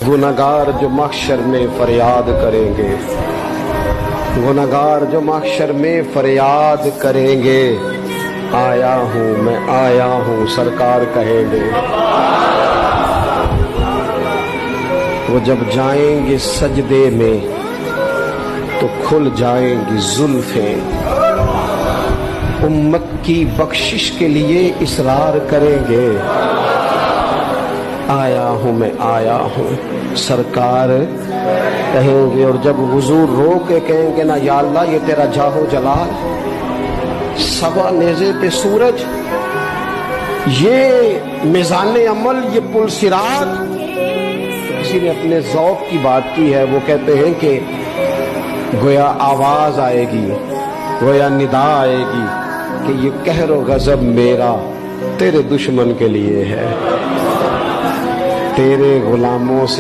गुनहगार जो महशर में फरियाद करेंगे, गुनहगार जो महशर में फरियाद करेंगे, आया हूँ मैं आया हूँ सरकार कहेंगे। वो जब जाएंगे सजदे में तो खुल जाएंगी जुल्फें, उम्मत की बख्शिश के लिए इसरार करेंगे, आया हूँ मैं आया हूँ सरकार कहेंगे। और जब हुजूर रो के कहेंगे ना, या अल्लाह ये तेरा जाहो जलाल, सवा नेज़े पे सूरज, ये मिज़ाने अमल, ये पुल सिरात। किसी ने अपने ज़ौक़ की बात की है, वो कहते हैं कि गोया आवाज आएगी, गोया निदा आएगी कि ये कहर व गज़ब मेरा तेरे दुश्मन के लिए है, तेरे गुलामों से